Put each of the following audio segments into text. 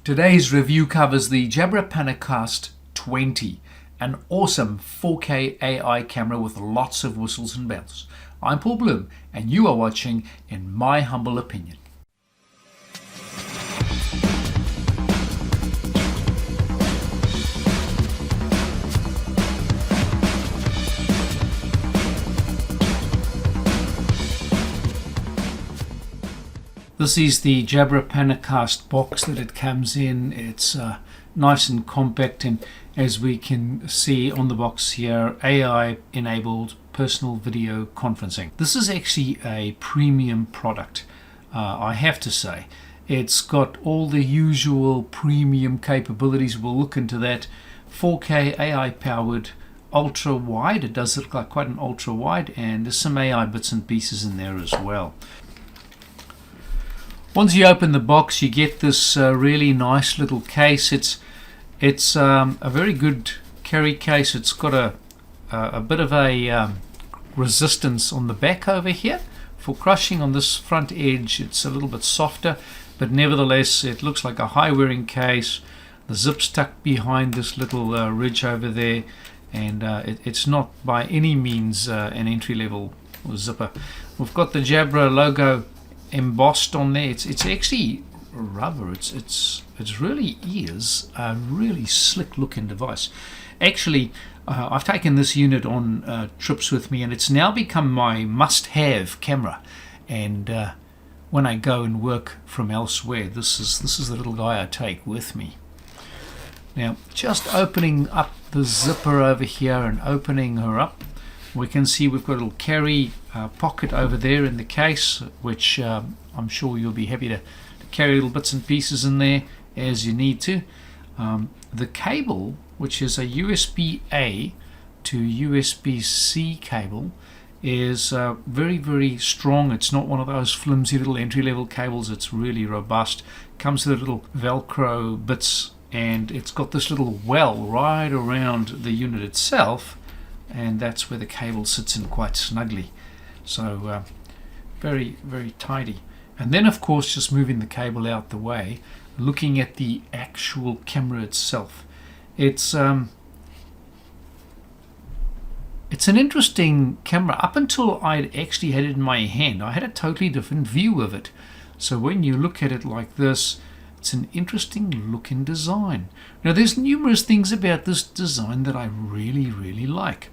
Today's review covers the Jabra Panacast20, an awesome 4K AI camera with lots of whistles and bells. I'm Paul Bloom, and you are watching In My Humble Opinion. This is the Jabra Panacast box that it comes in. It's nice and compact, and as we can see on the box here, AI-enabled personal video conferencing. This is actually a premium product, I have to say. It's got all the usual premium capabilities. We'll look into that. 4K AI-powered, ultra-wide. It does look like quite an ultra-wide, and there's some AI bits and pieces in there as well. Once you open the box, you get this really nice little case. It's a very good carry case. It's got a bit of a resistance on the back over here for crushing. On this front edge, it's a little bit softer, but nevertheless, it looks like a high-wearing case. The zip's tucked behind this little ridge over there, and it's not by any means an entry-level zipper. We've got the Jabra logo embossed on there. It's actually rubber. It's really is a really slick looking device. Actually, I've taken this unit on trips with me, and it's now become my must-have camera. And when I go and work from elsewhere, this is the little guy I take with me. Now, just opening up the zipper over here and opening her up, we can see we've got a little carry pocket over there in the case, which I'm sure you'll be happy to carry little bits and pieces in there as you need to. The cable, which is a USB-A to USB-C cable, is very, very strong. It's not one of those flimsy little entry-level cables. It's really robust. Comes with little Velcro bits, and it's got this little well right around the unit itself, and that's where the cable sits in quite snugly. So very, very tidy. And then, of course, just moving the cable out the way, looking at the actual camera itself. It's an interesting camera. Up until I'd actually had it in my hand, I had a totally different view of it. So when you look at it like this, it's an interesting looking design. Now, there's numerous things about this design that I really, really like.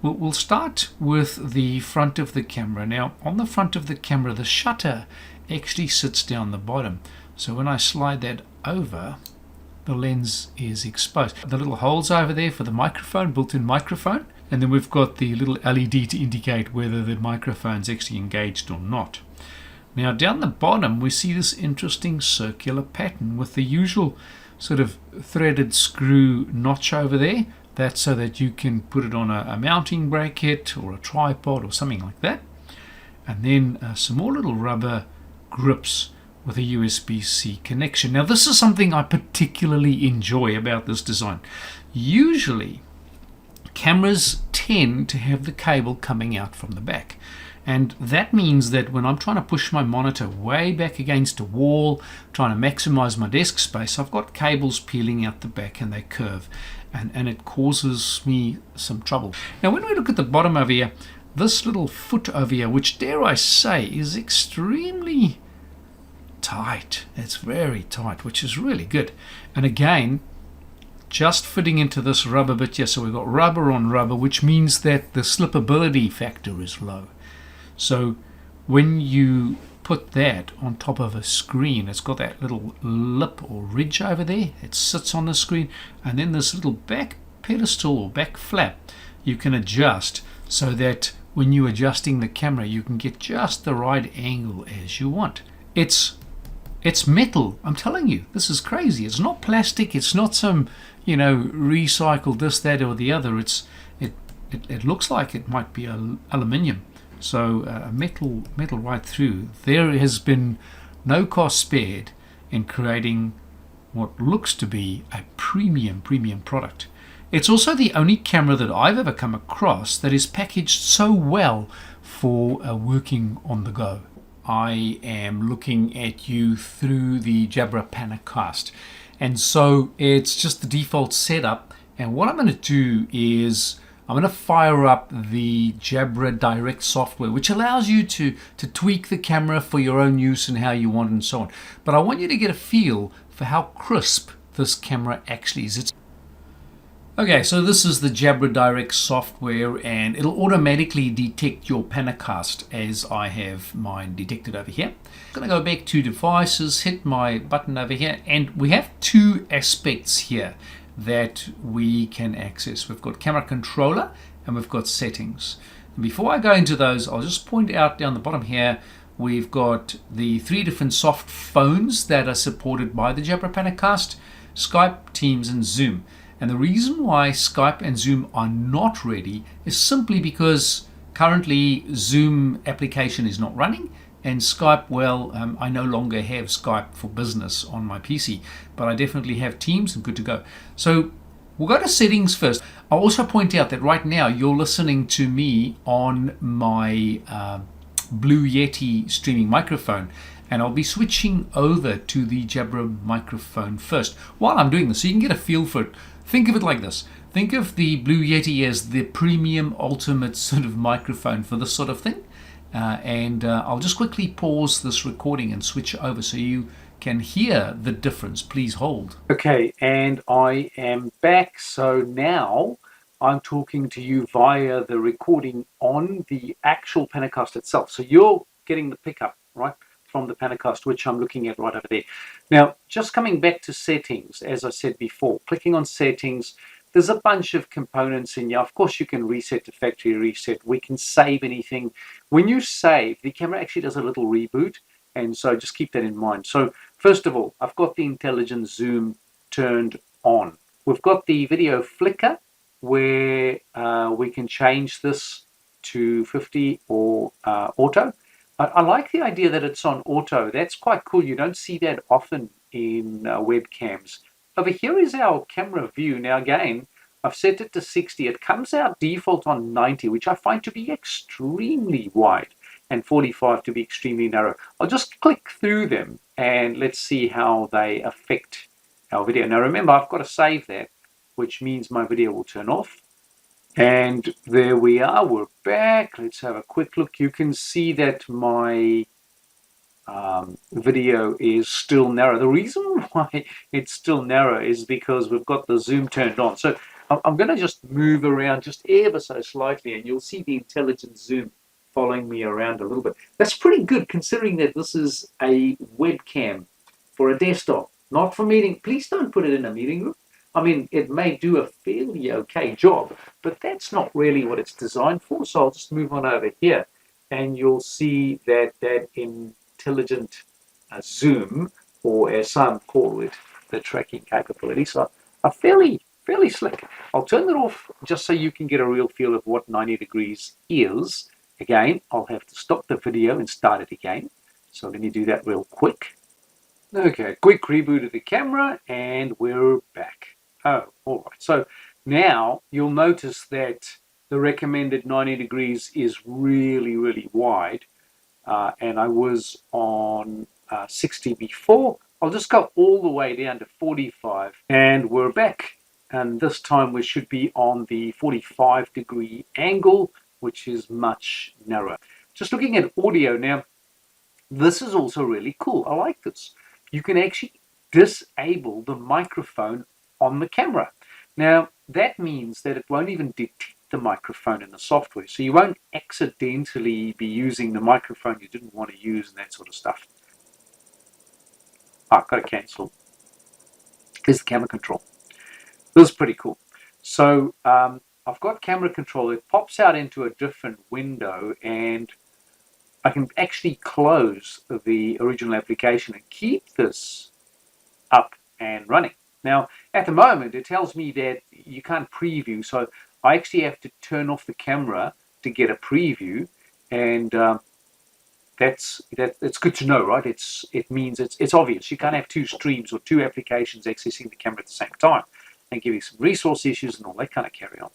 We'll start with the front of the camera. Now, on the front of the camera, the shutter actually sits down the bottom. So when I slide that over, the lens is exposed. The little holes over there for the microphone, built-in microphone, and then we've got the little LED to indicate whether the microphone's actually engaged or not. Now, down the bottom, we see this interesting circular pattern with the usual sort of threaded screw notch over there. That's so that you can put it on a mounting bracket or a tripod or something like that. And then some more little rubber grips with a USB-C connection. Now, this is something I particularly enjoy about this design. Usually, cameras tend to have the cable coming out from the back. And that means that when I'm trying to push my monitor way back against a wall, trying to maximize my desk space, I've got cables peeling out the back and they curve. And it causes me some trouble. Now, when we look at the bottom over here, this little foot over here, which dare I say is extremely tight. It's very tight, which is really good. And again, just fitting into this rubber bit here. So we've got rubber on rubber, which means that the slipability factor is low. So when you put that on top of a screen, it's got that little lip or ridge over there. It sits on the screen, and then this little back pedestal or back flap you can adjust so that when you're adjusting the camera, you can get just the right angle as you want. It's metal. I'm telling you, this is crazy. It's not plastic. It's not some, recycled this, that, or the other. It looks like it might be aluminium. So metal right through. There has been no cost spared in creating what looks to be a premium product. It's also the only camera that I've ever come across that is packaged so well for working on the go. I am looking at you through the Jabra Panacast, And so it's just the default setup. And what I'm going to do is I'm going to fire up the Jabra Direct software, which allows you to tweak the camera for your own use and how you want and so on. But I want you to get a feel for how crisp this camera actually is. Okay, so this is the Jabra Direct software, and it'll automatically detect your Panacast as I have mine detected over here. I'm going to go back to devices, hit my button over here, and we have two aspects here that we can access. We've got camera controller and we've got settings. And before I go into those, I'll just point out down the bottom here, we've got the 3 different soft phones that are supported by the Jabra Panacast: Skype, Teams, and Zoom. And the reason why Skype and Zoom are not ready is simply because currently Zoom application is not running, and Skype, well, I no longer have Skype for business on my PC, but I definitely have Teams and good to go. So we'll go to settings first. I'll also point out that right now you're listening to me on my Blue Yeti streaming microphone, and I'll be switching over to the Jabra microphone first while I'm doing this, so you can get a feel for it. Think of it like this. Think of the Blue Yeti as the premium ultimate sort of microphone for this sort of thing. I'll just quickly pause this recording and switch over so you can hear the difference. Please hold. Okay, and I am back. So now I'm talking to you via the recording on the actual Panacast itself. So you're getting the pickup, right, from the Panacast, which I'm looking at right over there. Now, just coming back to settings, as I said before, clicking on settings, there's a bunch of components in here. Of course, you can reset to factory reset. We can save anything. When you save, the camera actually does a little reboot, and so just keep that in mind. So first of all, I've got the intelligent zoom turned on. We've got the video flicker, where we can change this to 50 or auto. I like the idea that it's on auto. That's quite cool. You don't see that often in webcams. Over here is our camera view. Now again, I've set it to 60. It comes out default on 90, which I find to be extremely wide, and 45 to be extremely narrow. I'll just click through them and let's see how they affect our video. Now remember, I've got to save that, which means my video will turn off. And there we are, we're back. Let's have a quick look. You can see that my video is still narrow. The reason why it's still narrow is because we've got the zoom turned on. So I'm going to just move around just ever so slightly, and you'll see the intelligent zoom following me around a little bit. That's pretty good considering that this is a webcam for a desktop, not for meeting. Please don't put it in a meeting room. I mean, it may do a fairly okay job, but that's not really what it's designed for. So I'll just move on over here, and you'll see that intelligent zoom, or as some call it, the tracking capabilities, are fairly slick. I'll turn that off just so you can get a real feel of what 90 degrees is. Again, I'll have to stop the video and start it again. So let me do that real quick. Okay, quick reboot of the camera, and we're back. Oh, all right. So now you'll notice that the recommended 90 degrees is really, really wide. And I was on 60 before. I'll just go all the way down to 45, and we're back. And this time we should be on the 45-degree angle, which is much narrower. Just looking at audio now, this is also really cool. I like this. You can actually disable the microphone on the camera. Now, that means that it won't even detect the microphone in the software. So you won't accidentally be using the microphone you didn't want to use and that sort of stuff. I've got to cancel. Here's the camera control. This is pretty cool. So I've got camera control. It pops out into a different window, and I can actually close the original application and keep this up and running. Now, at the moment, it tells me that you can't preview, so I actually have to turn off the camera to get a preview, and it's good to know, right? It means it's obvious. You can't have two streams or two applications accessing the camera at the same time and giving some resource issues and all that kind of carry on.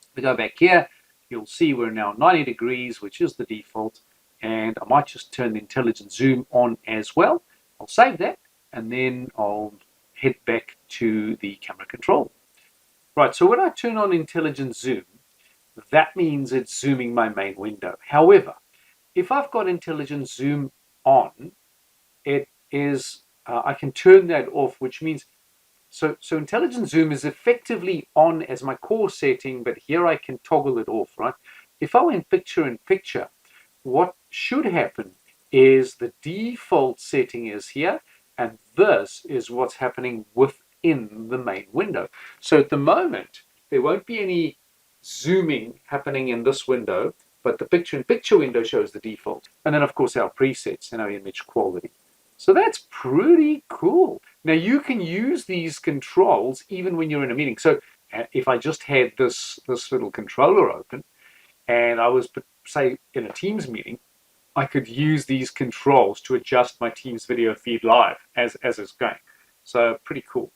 If we go back here, you'll see we're now 90 degrees, which is the default, and I might just turn the intelligent zoom on as well. I'll save that, and then I'll head back to the camera control. Right, so when I turn on intelligent zoom, that means it's zooming my main window. However, if I've got intelligent zoom on, it is I can turn that off, which means so intelligent zoom is effectively on as my core setting, but here I can toggle it off, right? If I went picture in picture, what should happen is the default setting is here, and this is what's happening within the main window. So at the moment, there won't be any zooming happening in this window, but the picture-in-picture window shows the default. And then, of course, our presets and our image quality. So that's pretty cool. Now, you can use these controls even when you're in a meeting. So if I just had this little controller open, and I was, say, in a Teams meeting, I could use these controls to adjust my Teams video feed live as it's going. So pretty cool.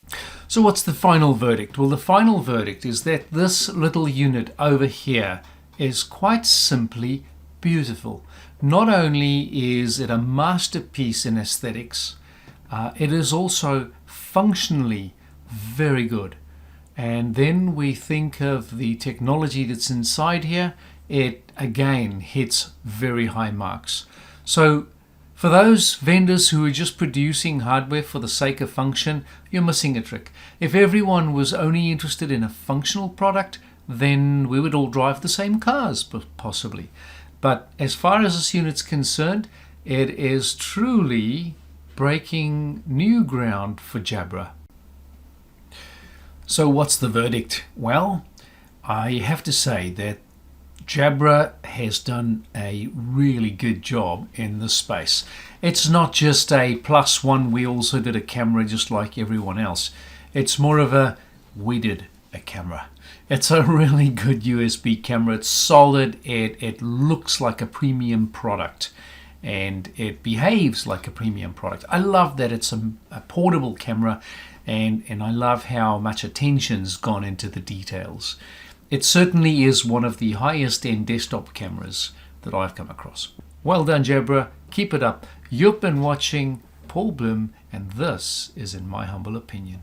So what's the final verdict? Well, the final verdict is that this little unit over here is quite simply beautiful. Not only is it a masterpiece in aesthetics, it is also functionally very good. And then we think of the technology that's inside here, it again hits very high marks. So for those vendors who are just producing hardware for the sake of function, you're missing a trick. If everyone was only interested in a functional product, then we would all drive the same cars, possibly. But as far as this unit's concerned, it is truly breaking new ground for Jabra. So what's the verdict? Well, I have to say that Jabra has done a really good job in this space. It's not just a +1, we also did a camera just like everyone else. It's more of a, we did a camera. It's a really good USB camera. It's solid, it looks like a premium product, and it behaves like a premium product. I love that it's a portable camera, and I love how much attention's gone into the details. It certainly is one of the highest end desktop cameras that I've come across. Well done, Jabra. Keep it up. You've been watching Paul Bloom, and this is In My Humble Opinion.